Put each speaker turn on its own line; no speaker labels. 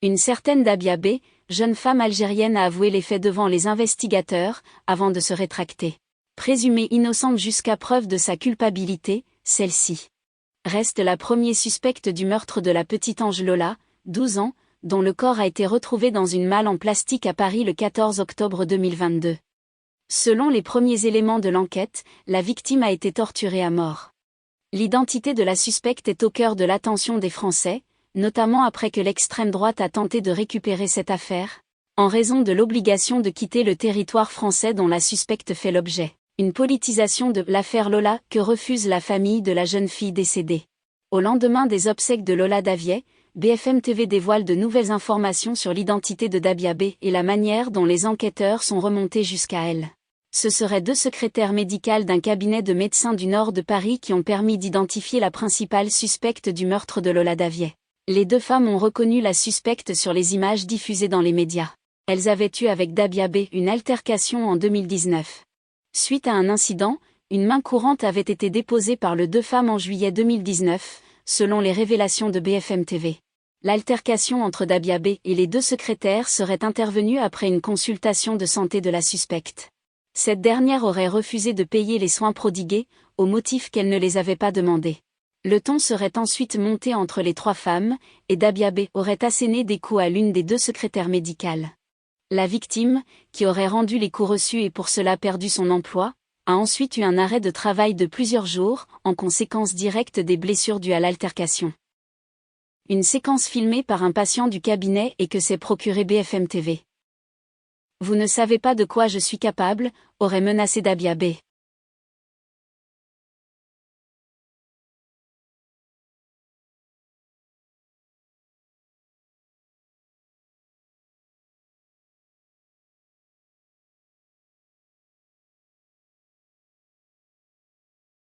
Une certaine Dabia B, jeune femme algérienne, a avoué les faits devant les investigateurs, avant de se rétracter. Présumée innocente jusqu'à preuve de sa culpabilité, celle-ci reste la première suspecte du meurtre de la petite Ange Lola, 12 ans, dont le corps a été retrouvé dans une malle en plastique à Paris le 14 octobre 2022. Selon les premiers éléments de l'enquête, la victime a été torturée à mort. L'identité de la suspecte est au cœur de l'attention des Français, notamment après que l'extrême droite a tenté de récupérer cette affaire, en raison de l'obligation de quitter le territoire français dont la suspecte fait l'objet. Une politisation de l'affaire Lola que refuse la famille de la jeune fille décédée. Au lendemain des obsèques de Lola Daviet, BFM TV dévoile de nouvelles informations sur l'identité de Dabia B et la manière dont les enquêteurs sont remontés jusqu'à elle. Ce seraient 2 secrétaires médicales d'un cabinet de médecins du nord de Paris qui ont permis d'identifier la principale suspecte du meurtre de Lola Daviet. Les 2 femmes ont reconnu la suspecte sur les images diffusées dans les médias. Elles avaient eu avec Dabia B une altercation en 2019. Suite à un incident, une main courante avait été déposée par les 2 femmes en juillet 2019, selon les révélations de BFM TV. L'altercation entre Dabia B et les 2 secrétaires serait intervenue après une consultation de santé de la suspecte. Cette dernière aurait refusé de payer les soins prodigués, au motif qu'elle ne les avait pas demandés. Le ton serait ensuite monté entre les 3 femmes, et Dabia B aurait asséné des coups à l'une des 2 secrétaires médicales. La victime, qui aurait rendu les coups reçus et pour cela perdu son emploi, a ensuite eu un arrêt de travail de plusieurs jours, en conséquence directe des blessures dues à l'altercation. Une séquence filmée par un patient du cabinet et que s'est procuré BFM TV. Vous ne savez pas de quoi je suis capable, aurait menacé Dabia B.